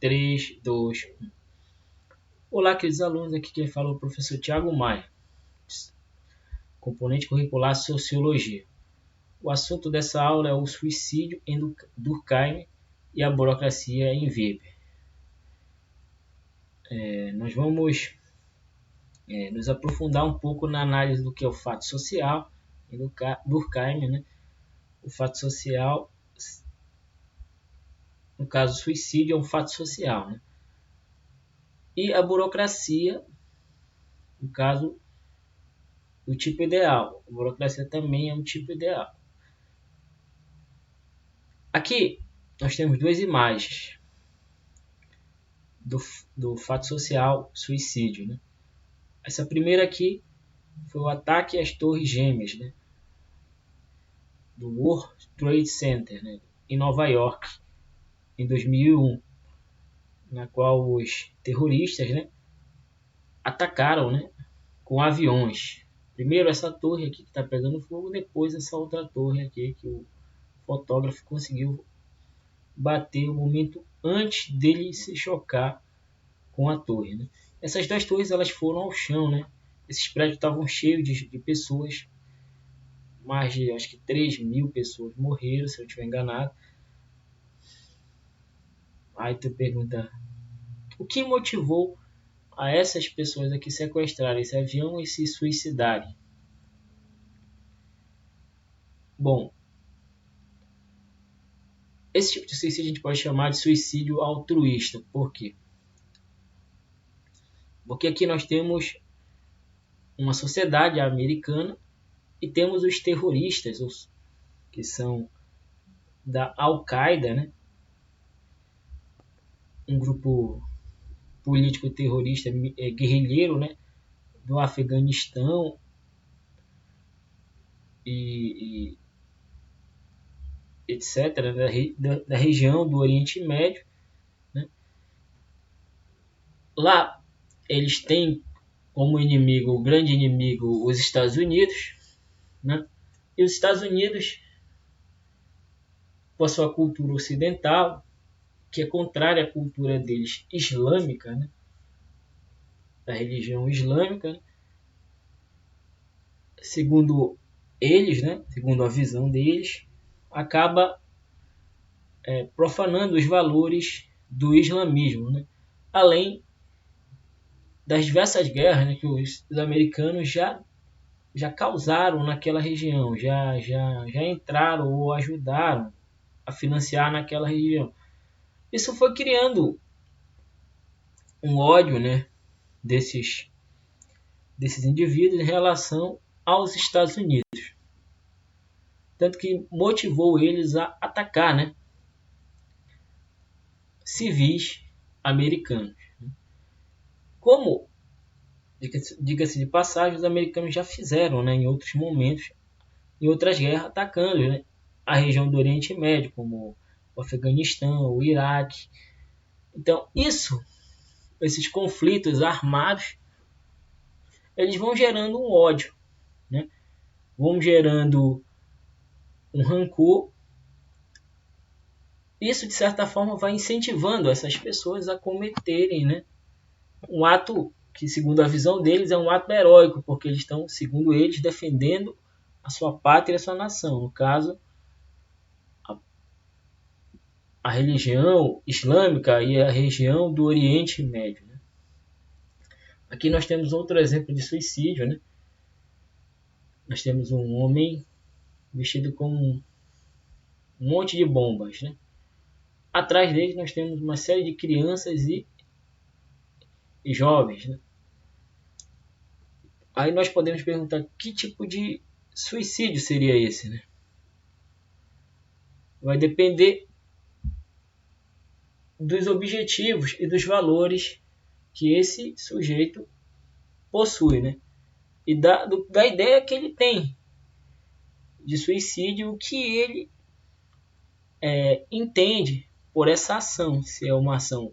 3, 2, 1. Olá, queridos alunos, aqui quem fala é o professor Thiago Maia, componente curricular Sociologia. O assunto dessa aula é o suicídio em Durkheim e a burocracia em Weber. Nós vamos nos aprofundar um pouco na análise do que é o fato social em Durkheim, né? O fato social, no caso, o suicídio é um fato social, né? E a burocracia, no caso, o tipo ideal. A burocracia também é um tipo ideal. Aqui nós temos duas imagens do fato social suicídio, né? Essa primeira aqui foi o ataque às Torres Gêmeas, né? Do World Trade Center, né? Em Nova York, em 2001, na qual os terroristas, né, atacaram, né, com aviões. Primeiro essa torre aqui que está pegando fogo, depois essa outra torre aqui que o fotógrafo conseguiu bater o momento antes dele se chocar com a torre, né? Essas duas torres elas foram ao chão, né? Esses prédios estavam cheios de pessoas, mais de acho que 3.000 pessoas morreram, se eu estiver enganado. Aí tu pergunta, o que motivou a essas pessoas aqui sequestrarem esse avião e se suicidarem? Bom, esse tipo de suicídio a gente pode chamar de suicídio altruísta. Por quê? Porque aqui nós temos uma sociedade americana e temos os terroristas, que são da Al-Qaeda, né? Um grupo político terrorista guerrilheiro, né? Do Afeganistão e etc., da região do Oriente Médio, né? Lá eles têm como inimigo, o grande inimigo, os Estados Unidos, né? E os Estados Unidos, com a sua cultura ocidental, que é contrária à cultura deles islâmica, né? Da religião islâmica, né? Segundo eles, né? Segundo a visão deles, acaba profanando os valores do islamismo, né? Além das diversas guerras, né, que os americanos já causaram naquela região, já entraram ou ajudaram a financiar naquela região. Isso foi criando um ódio, né, desses indivíduos em relação aos Estados Unidos. Tanto que motivou eles a atacar, né, civis americanos. Como, diga-se de passagem, os americanos já fizeram, né, em outros momentos, em outras guerras, atacando, né, a região do Oriente Médio, como o Afeganistão, o Iraque. Então, esses conflitos armados, eles vão gerando um ódio, né? Vão gerando um rancor. Isso, de certa forma, vai incentivando essas pessoas a cometerem, né, um ato que, segundo a visão deles, é um ato heróico, porque eles estão, segundo eles, defendendo a sua pátria e a sua nação. No caso, a religião islâmica e a região do Oriente Médio, né? Aqui nós temos outro exemplo de suicídio, né? Nós temos um homem vestido com um monte de bombas, né? Atrás dele nós temos uma série de crianças e jovens, né? Aí nós podemos perguntar que tipo de suicídio seria esse, né? Vai depender dos objetivos e dos valores que esse sujeito possui, né? E da ideia que ele tem de suicídio, o que ele entende por essa ação, se é uma ação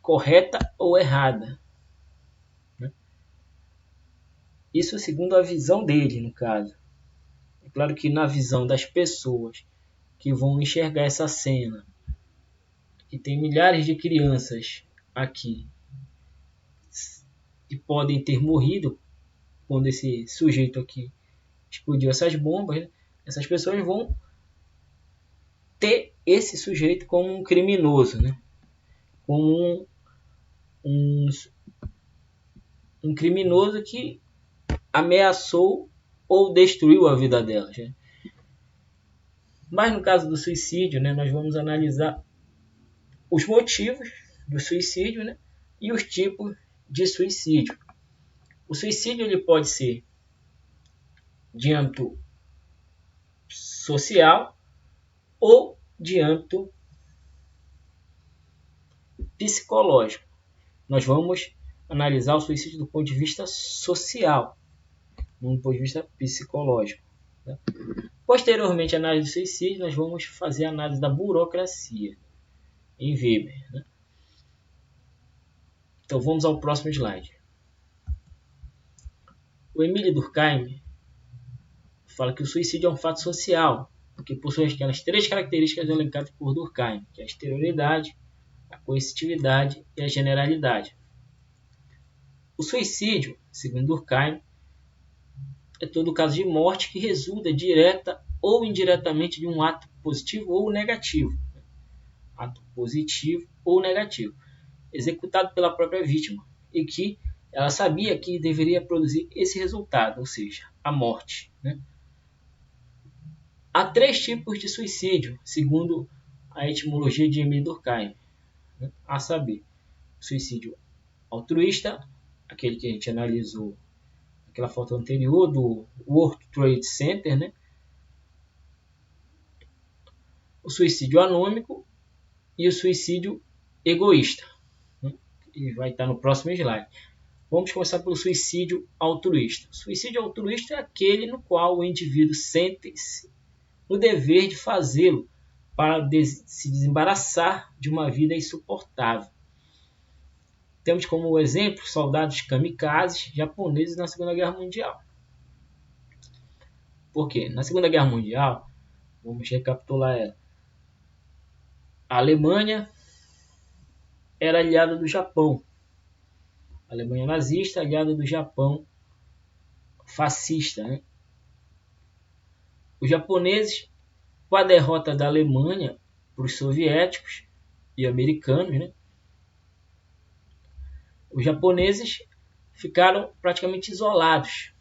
correta ou errada, né? Isso segundo a visão dele, no caso. É claro que na visão das pessoas que vão enxergar essa cena que tem milhares de crianças aqui que podem ter morrido quando esse sujeito aqui explodiu essas bombas, né? Essas pessoas vão ter esse sujeito como um criminoso, né? Como um criminoso que ameaçou ou destruiu a vida delas, né? Mas no caso do suicídio, né, nós vamos analisar os motivos do suicídio, né, e os tipos de suicídio. O suicídio ele pode ser de âmbito social ou de âmbito psicológico. Nós vamos analisar o suicídio do ponto de vista social, não do ponto de vista psicológico. Tá? Posteriormente à análise do suicídio, nós vamos fazer a análise da burocracia em Weber. Né? Então vamos ao próximo slide. O Emile Durkheim fala que o suicídio é um fato social, porque possui aquelas 3 características elencadas por Durkheim, que é a exterioridade, a coercitividade e a generalidade. O suicídio, segundo Durkheim, é todo caso de morte que resulta direta ou indiretamente de um ato positivo ou negativo. Ato positivo ou negativo, executado pela própria vítima, e que ela sabia que deveria produzir esse resultado, ou seja, a morte. Né? Há 3 tipos de suicídio, segundo a etimologia de Emile Durkheim, né? A saber, suicídio altruísta, aquele que a gente analisou naquela foto anterior do World Trade Center, né? O suicídio anômico e o suicídio egoísta, né? E vai estar no próximo slide. Vamos começar pelo suicídio altruísta. O suicídio altruísta é aquele no qual o indivíduo sente-se no dever de fazê-lo para se desembaraçar de uma vida insuportável. Temos como exemplo soldados kamikazes japoneses na Segunda Guerra Mundial. Por quê? Na Segunda Guerra Mundial, vamos recapitular ela, a Alemanha era aliada do Japão. A Alemanha nazista aliada do Japão fascista. Né? Os japoneses, com a derrota da Alemanha para os soviéticos e americanos, né? Os japoneses ficaram praticamente isolados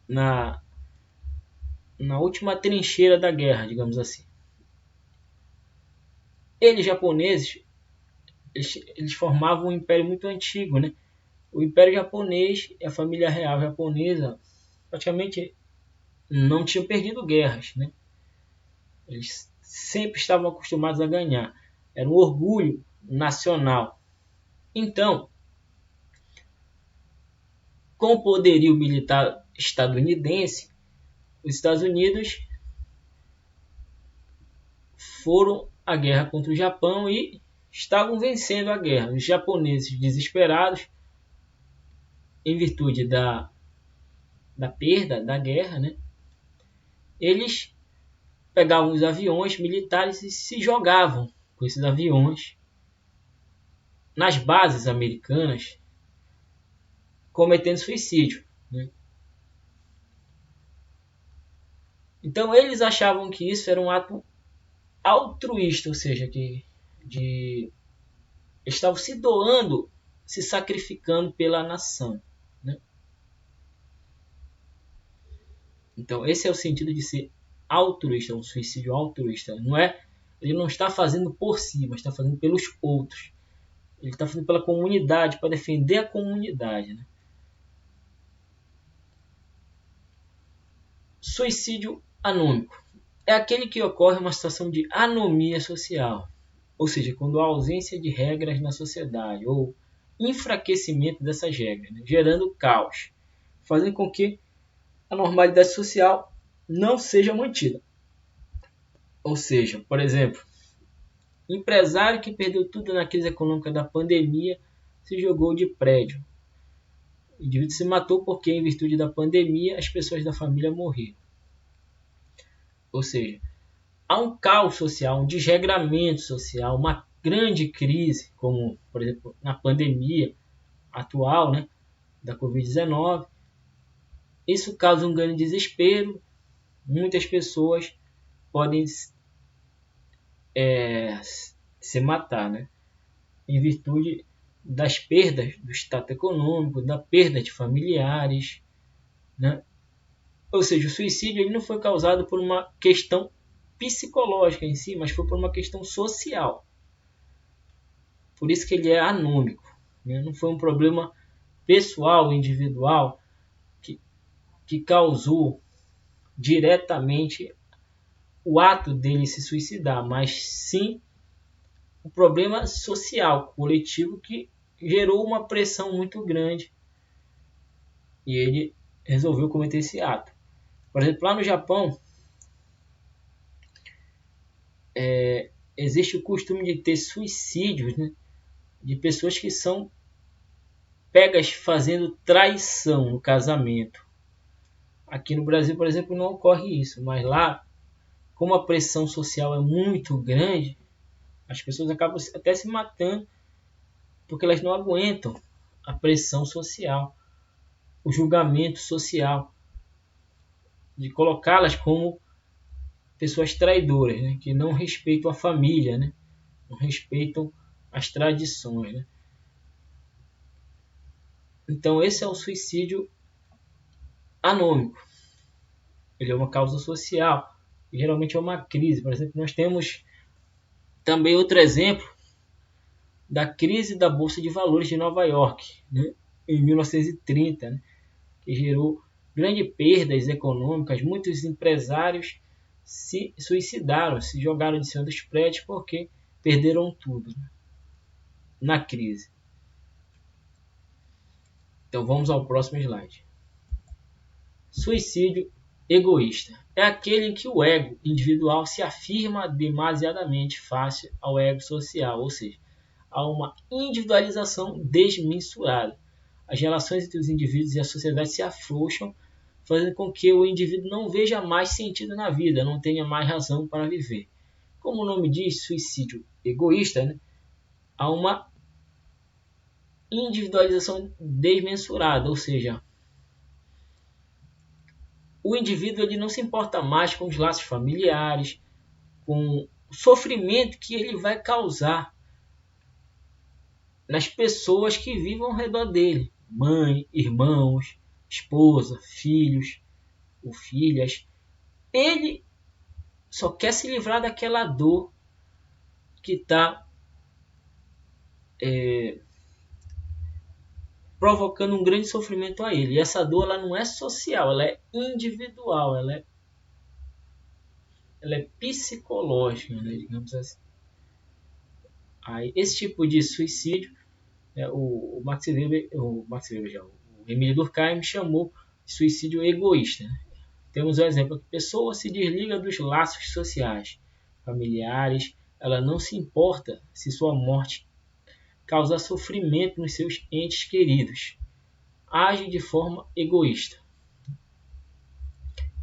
na última trincheira da guerra, digamos assim. Eles, japoneses, eles formavam um império muito antigo, né? O Império Japonês e a família real japonesa praticamente não tinham perdido guerras, né? Eles sempre estavam acostumados a ganhar. Era um orgulho nacional. Então, com o poderio militar estadunidense, os Estados Unidos foram à guerra contra o Japão e estavam vencendo a guerra. Os japoneses, desesperados, em virtude da perda da guerra, né? Eles pegavam os aviões militares e se jogavam com esses aviões nas bases americanas, cometendo suicídio. Né? Então eles achavam que isso era um ato altruísta, ou seja, que estavam se doando, se sacrificando pela nação. Né? Então esse é o sentido de ser altruísta, um suicídio altruísta. Ele não está fazendo por si, mas está fazendo pelos outros. Ele está fazendo pela comunidade, para defender a comunidade. Né? Suicídio anômico é aquele que ocorre uma situação de anomia social, ou seja, quando há ausência de regras na sociedade ou enfraquecimento dessas regras, né? Gerando caos, fazendo com que a normalidade social não seja mantida. Ou seja, por exemplo, empresário que perdeu tudo na crise econômica da pandemia se jogou de prédio. O indivíduo se matou porque, em virtude da pandemia, as pessoas da família morreram. Ou seja, há um caos social, um desregramento social, uma grande crise, como, por exemplo, na pandemia atual, né, da Covid-19. Isso causa um grande desespero. Muitas pessoas podem se matar, né, em virtude das perdas do status econômico, da perda de familiares, né? Ou seja, o suicídio ele não foi causado por uma questão psicológica em si, mas foi por uma questão social. Por isso que ele é anômico, né? Não foi um problema pessoal, individual, que causou diretamente o ato dele se suicidar, mas sim um problema social, coletivo, que gerou uma pressão muito grande e ele resolveu cometer esse ato. Por exemplo, lá no Japão, existe o costume de ter suicídios, né, de pessoas que são pegas fazendo traição no casamento. Aqui no Brasil, por exemplo, não ocorre isso, mas lá, como a pressão social é muito grande, as pessoas acabam até se matando porque elas não aguentam a pressão social, o julgamento social, de colocá-las como pessoas traidoras, né, que não respeitam a família, né, não respeitam as tradições, né. Então esse é o suicídio anômico. Ele é uma causa social, e geralmente é uma crise. Por exemplo, nós temos também outro exemplo da crise da Bolsa de Valores de Nova York, né, em 1930, né, que gerou grandes perdas econômicas. Muitos empresários se suicidaram, se jogaram de cima dos prédios porque perderam tudo, né, na crise. Então vamos ao próximo slide. Suicídio egoísta é aquele em que o ego individual se afirma demasiadamente face ao ego social, ou seja, há uma individualização desmensurada. As relações entre os indivíduos e a sociedade se afrouxam, fazendo com que o indivíduo não veja mais sentido na vida, não tenha mais razão para viver. Como o nome diz, suicídio egoísta, né? Há uma individualização desmensurada, ou seja, o indivíduo ele não se importa mais com os laços familiares, com o sofrimento que ele vai causar nas pessoas que vivem ao redor dele, mãe, irmãos, esposa, filhos ou filhas. Ele só quer se livrar daquela dor que está provocando um grande sofrimento a ele. E essa dor ela não é social, ela é individual, ela é psicológica, né, digamos assim. Aí, esse tipo de suicídio, né, o Emile Durkheim chamou de suicídio egoísta. Né? Temos um exemplo aqui. Pessoa se desliga dos laços sociais, familiares, ela não se importa se sua morte causar sofrimento nos seus entes queridos. Age de forma egoísta.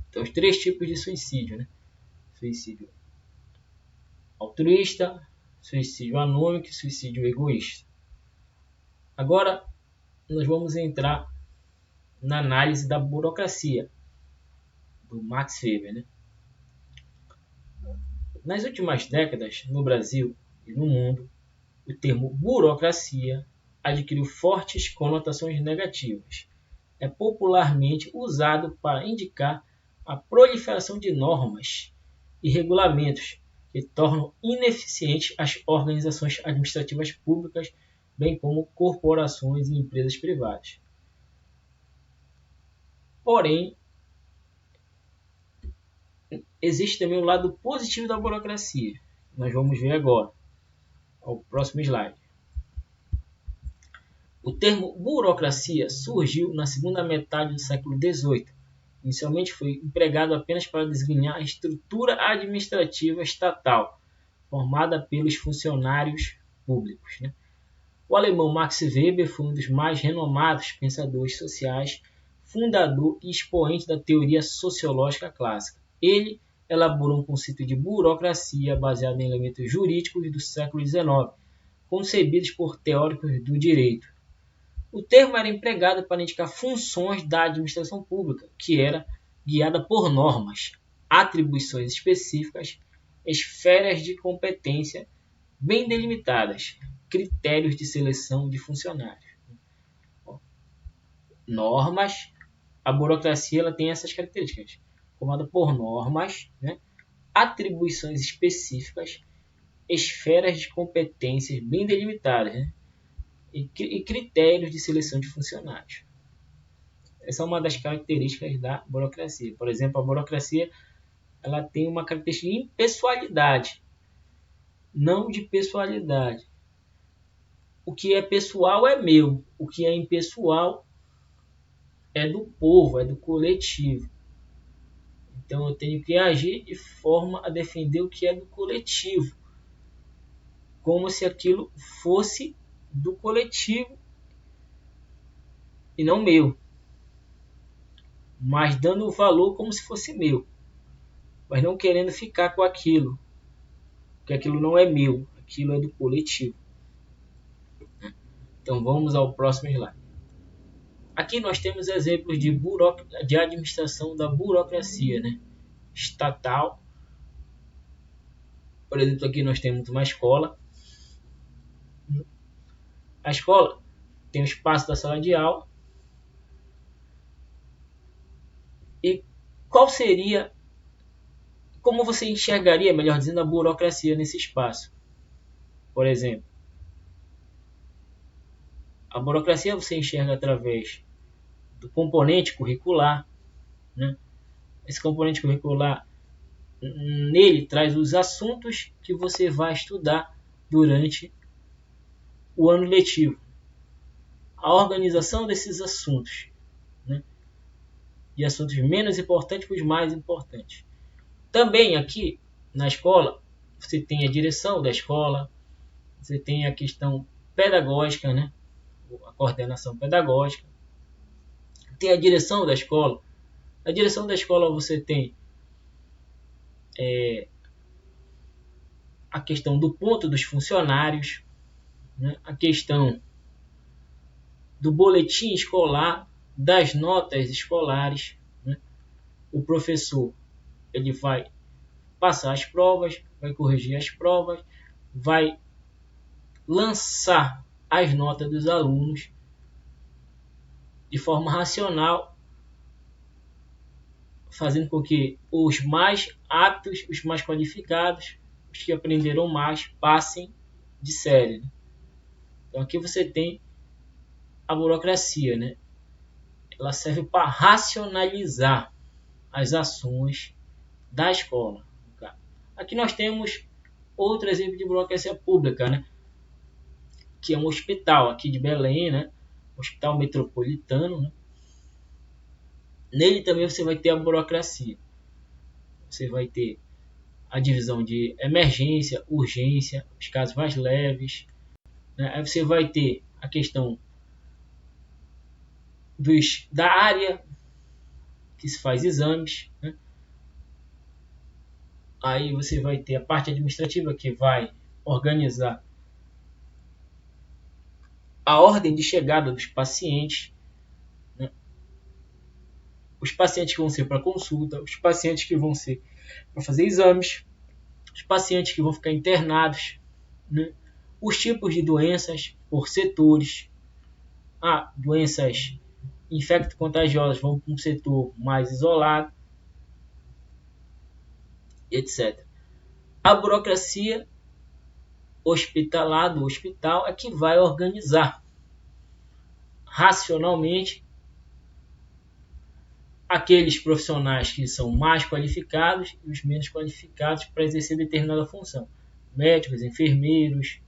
Então, os três tipos de suicídio, né? Suicídio altruísta, suicídio anômico e suicídio egoísta. Agora, nós vamos entrar na análise da burocracia, do Max Weber. Né? Nas últimas décadas, no Brasil e no mundo, o termo burocracia adquiriu fortes conotações negativas. É popularmente usado para indicar a proliferação de normas e regulamentos que tornam ineficientes as organizações administrativas públicas, bem como corporações e empresas privadas. Porém, existe também o lado positivo da burocracia. Nós vamos ver agora, ao próximo slide. O termo burocracia surgiu na segunda metade do século XVIII. Inicialmente foi empregado apenas para designar a estrutura administrativa estatal, formada pelos funcionários públicos. Né? O alemão Max Weber foi um dos mais renomados pensadores sociais, fundador e expoente da teoria sociológica clássica. Ele elaborou um conceito de burocracia baseado em elementos jurídicos do século XIX, concebidos por teóricos do direito. O termo era empregado para indicar funções da administração pública, que era guiada por normas, atribuições específicas, esferas de competência bem delimitadas, critérios de seleção de funcionários. Normas, a burocracia ela tem essas características, formada por normas, né, atribuições específicas, esferas de competências bem delimitadas, né, e critérios de seleção de funcionários. Essa é uma das características da burocracia. Por exemplo, a burocracia ela tem uma característica de impessoalidade, não de pessoalidade. O que é pessoal é meu, o que é impessoal é do povo, é do coletivo. Então eu tenho que agir de forma a defender o que é do coletivo, como se aquilo fosse do coletivo e não meu, mas dando o valor como se fosse meu, mas não querendo ficar com aquilo, porque aquilo não é meu, aquilo é do coletivo. Então vamos ao próximo slide. Aqui nós temos exemplos de administração da burocracia, né? Estatal. Por exemplo, aqui nós temos uma escola. A escola tem o espaço da sala de aula. E qual seria, como você enxergaria, melhor dizendo, a burocracia nesse espaço? Por exemplo, a burocracia você enxerga através do componente curricular, né? Esse componente curricular, nele traz os assuntos que você vai estudar durante o ano letivo. A organização desses assuntos, né? De assuntos menos importantes para os mais importantes. Também aqui na escola, você tem a direção da escola, você tem a questão pedagógica, né? A coordenação pedagógica. Tem a direção da escola. Na direção da escola você tem a questão do ponto dos funcionários, né? A questão do boletim escolar, das notas escolares, né? O professor ele vai passar as provas, vai corrigir as provas, vai lançar as notas dos alunos de forma racional, fazendo com que os mais aptos, os mais qualificados, os que aprenderam mais, passem de série. Então aqui você tem a burocracia, né? Ela serve para racionalizar as ações da escola. Aqui nós temos outro exemplo de burocracia pública, né? Que é um hospital aqui de Belém, né? Hospital Metropolitano, né? Nele também você vai ter a burocracia. Você vai ter a divisão de emergência, urgência, os casos mais leves, né? Aí você vai ter a questão da área que se faz exames, né? Aí você vai ter a parte administrativa que vai organizar a ordem de chegada dos pacientes, né? Os pacientes que vão ser para consulta, os pacientes que vão ser para fazer exames, os pacientes que vão ficar internados, né? Os tipos de doenças por setores. Doenças infecto-contagiosas vão para um setor mais isolado, etc. A burocracia hospitalar do hospital é que vai organizar racionalmente aqueles profissionais que são mais qualificados e os menos qualificados para exercer determinada função. Médicos, enfermeiros,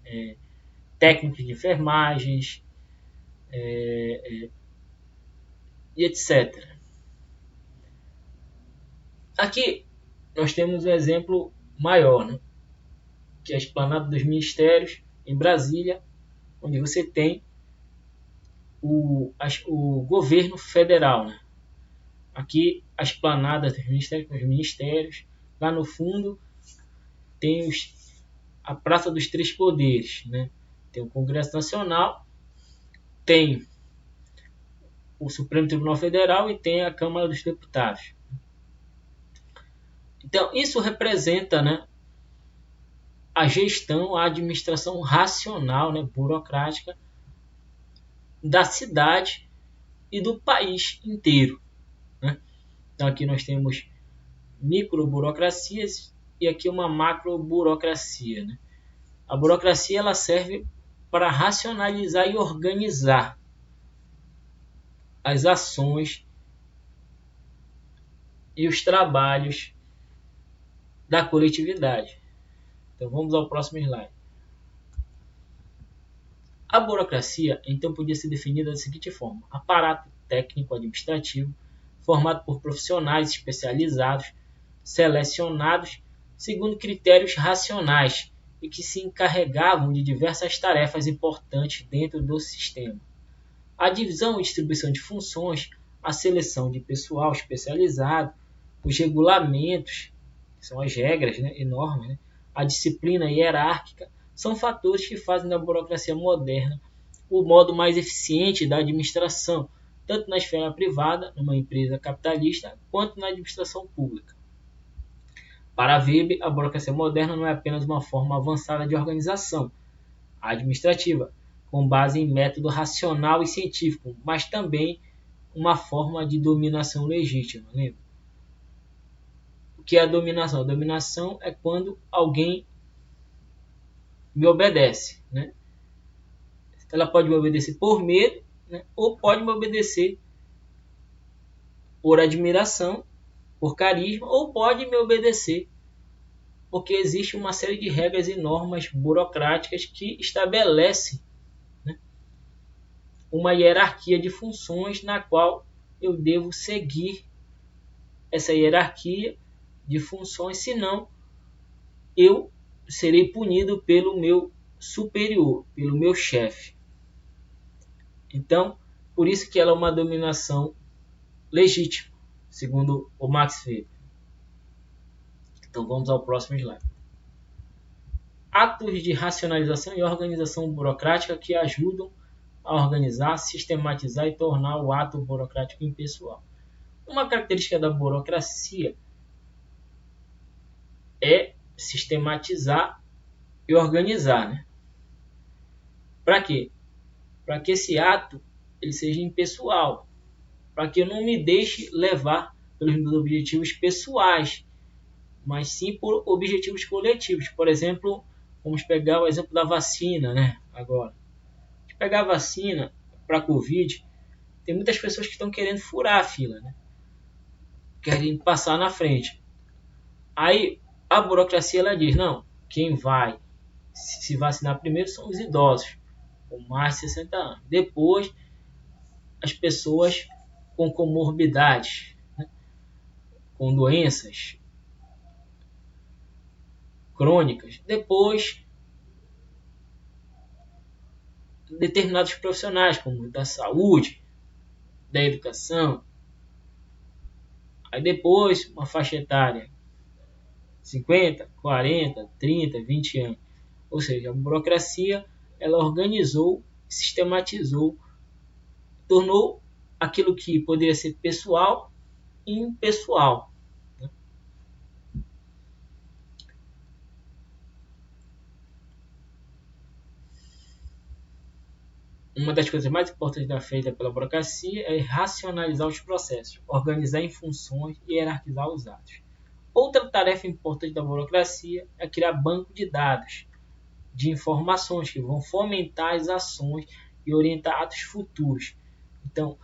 técnicos de enfermagens, e etc. Aqui nós temos um exemplo maior, né? Que é a Esplanada dos Ministérios, em Brasília, onde você tem o governo federal, né? Aqui a Esplanada dos Ministérios, Lá no fundo tem a Praça dos Três Poderes, né? Tem o Congresso Nacional, tem o Supremo Tribunal Federal e tem a Câmara dos Deputados. Então, isso representa, né, a gestão, a administração racional, né, burocrática da cidade e do país inteiro, né? Então, aqui nós temos microburocracias e aqui uma macroburocracia, né? A burocracia ela serve para racionalizar e organizar as ações e os trabalhos da coletividade. Então vamos ao próximo slide. A burocracia então podia ser definida da seguinte forma: aparato técnico-administrativo formado por profissionais especializados, selecionados segundo critérios racionais e que se encarregavam de diversas tarefas importantes dentro do sistema. A divisão e distribuição de funções, a seleção de pessoal especializado, os regulamentos, que são as regras, né, e normas, né, a disciplina hierárquica, são fatores que fazem da burocracia moderna o modo mais eficiente da administração, tanto na esfera privada, numa empresa capitalista, quanto na administração pública. Para Weber, a burocracia moderna não é apenas uma forma avançada de organização administrativa, com base em método racional e científico, mas também uma forma de dominação legítima. Lembra? O que é a dominação? A dominação é quando alguém me obedece, né? Ela pode me obedecer por medo, né? Ou pode me obedecer por admiração, por carisma, ou pode me obedecer porque existe uma série de regras e normas burocráticas que estabelecem, né, uma hierarquia de funções na qual eu devo seguir essa hierarquia de funções, senão eu serei punido pelo meu superior, pelo meu chefe. Então, por isso que ela é uma dominação legítima, segundo o Max Weber. Então vamos ao próximo slide. Atos de racionalização e organização burocrática que ajudam a organizar, sistematizar e tornar o ato burocrático impessoal. Uma característica da burocracia é sistematizar e organizar, né? Para quê? Para que esse ato ele seja impessoal, para que eu não me deixe levar pelos meus objetivos pessoais, mas sim por objetivos coletivos. Por exemplo, vamos pegar o exemplo da vacina, né? Agora, de pegar a vacina para a Covid, tem muitas pessoas que estão querendo furar a fila, né? Querem passar na frente. Aí a burocracia ela diz, não, quem vai se vacinar primeiro são os idosos, com mais de 60 anos. Depois, as pessoas com comorbidades, né? Com doenças crônicas. Depois, determinados profissionais, como da saúde, da educação. Aí depois, uma faixa etária, 50, 40, 30, 20 anos. Ou seja, a burocracia ela organizou, sistematizou, tornou aquilo que poderia ser pessoal impessoal. Uma das coisas mais importantes da feita pela burocracia é racionalizar os processos, organizar em funções e hierarquizar os atos. Outra tarefa importante da burocracia é criar banco de dados, de informações que vão fomentar as ações e orientar atos futuros. Então,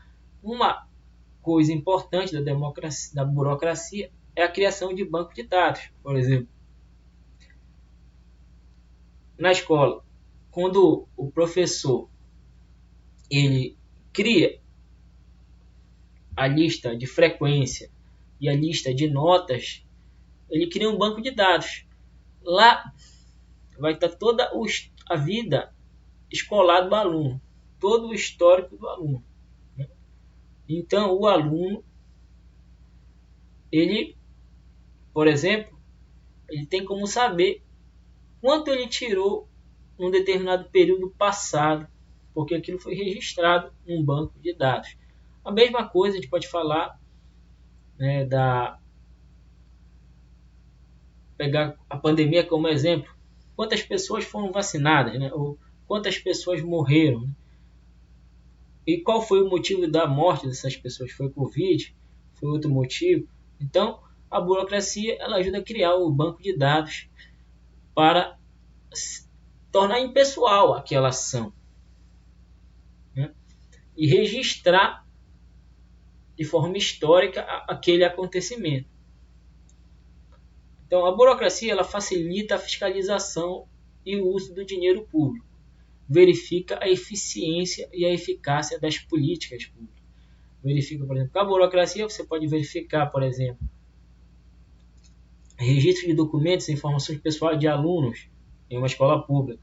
uma coisa importante da burocracia é a criação de banco de dados. Por exemplo, na escola, quando o professor ele cria a lista de frequência e a lista de notas, ele cria um banco de dados. Lá vai estar toda a vida escolar do aluno, todo o histórico do aluno. Então, o aluno, ele, por exemplo, ele tem como saber quanto ele tirou num determinado período passado, porque aquilo foi registrado em um banco de dados. A mesma coisa a gente pode falar, né, pegar a pandemia como exemplo. Quantas pessoas foram vacinadas, né? Ou quantas pessoas morreram, né? E qual foi o motivo da morte dessas pessoas? Foi Covid? Foi outro motivo? Então, a burocracia ela ajuda a criar o banco de dados para tornar impessoal aquela ação, né? E registrar de forma histórica aquele acontecimento. Então, a burocracia ela facilita a fiscalização e o uso do dinheiro público, verifica a eficiência e a eficácia das políticas públicas. Verifica, por exemplo, com a burocracia você pode verificar, por exemplo, registro de documentos e informações pessoais de alunos em uma escola pública,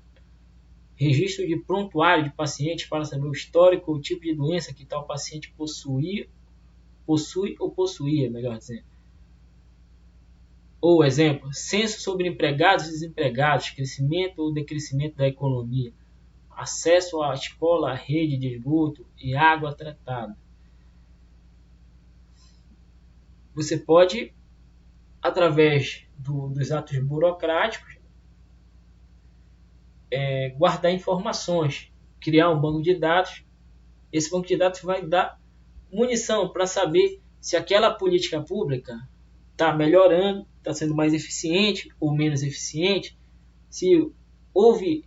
registro de prontuário de pacientes para saber o histórico ou o tipo de doença que tal paciente possui ou possuía, melhor dizendo. Ou, exemplo, censo sobre empregados e desempregados, crescimento ou decrescimento da economia, acesso à escola, à rede de esgoto e água tratada. Você pode, através dos atos burocráticos, guardar informações, criar um banco de dados. Esse banco de dados vai dar munição para saber se aquela política pública está melhorando, está sendo mais eficiente ou menos eficiente, se houve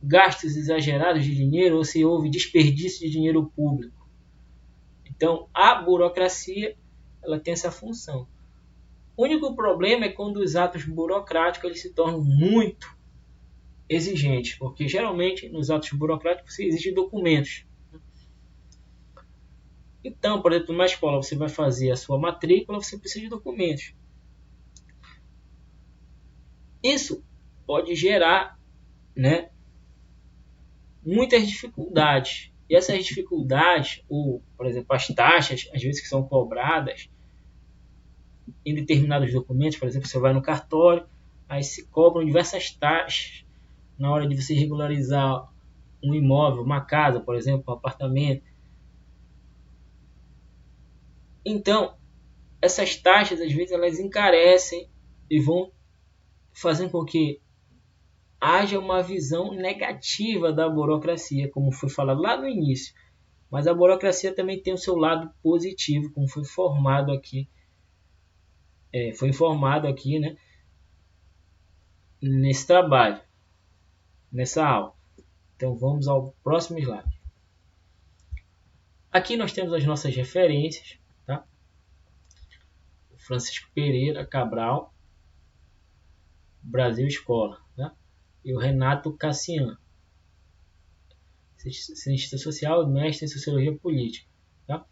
gastos exagerados de dinheiro ou se houve desperdício de dinheiro público. Então, a burocracia ela tem essa função. O único problema é quando os atos burocráticos eles se tornam muito exigentes, porque geralmente nos atos burocráticos você exige documentos. Então, por exemplo, numa escola você vai fazer a sua matrícula, você precisa de documentos. Isso pode gerar, né, muitas dificuldades. E essas dificuldades, ou, por exemplo, as taxas, às vezes que são cobradas em determinados documentos, por exemplo, você vai no cartório, aí se cobram diversas taxas na hora de você regularizar um imóvel, uma casa, por exemplo, um apartamento. Então, essas taxas, às vezes, elas encarecem e vão fazendo com que haja uma visão negativa da burocracia, como foi falado lá no início. Mas a burocracia também tem o seu lado positivo, como foi informado aqui, né, nesse trabalho, nessa aula. Então vamos ao próximo slide. Aqui nós temos as nossas referências, tá? Francisco Pereira Cabral, Brasil Escola, tá? E o Renato Cassian, cientista social e mestre em sociologia política, tá?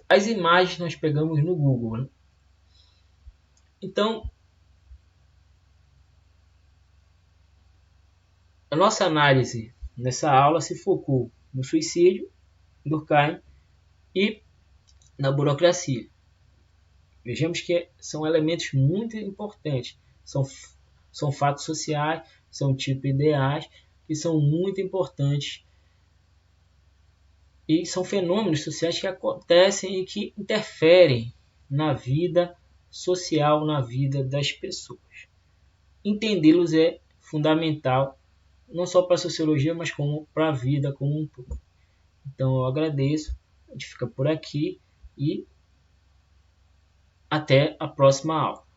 As imagens nós pegamos no Google, né? Então, a nossa análise nessa aula se focou no suicídio, Durkheim e na burocracia. Vejamos que são elementos muito importantes, são fatos sociais, são tipos ideais que são muito importantes e são fenômenos sociais que acontecem e que interferem na vida social, na vida das pessoas. Entendê-los é fundamental, não só para a sociologia, mas como para a vida como um todo. Então eu agradeço, a gente fica por aqui e até a próxima aula.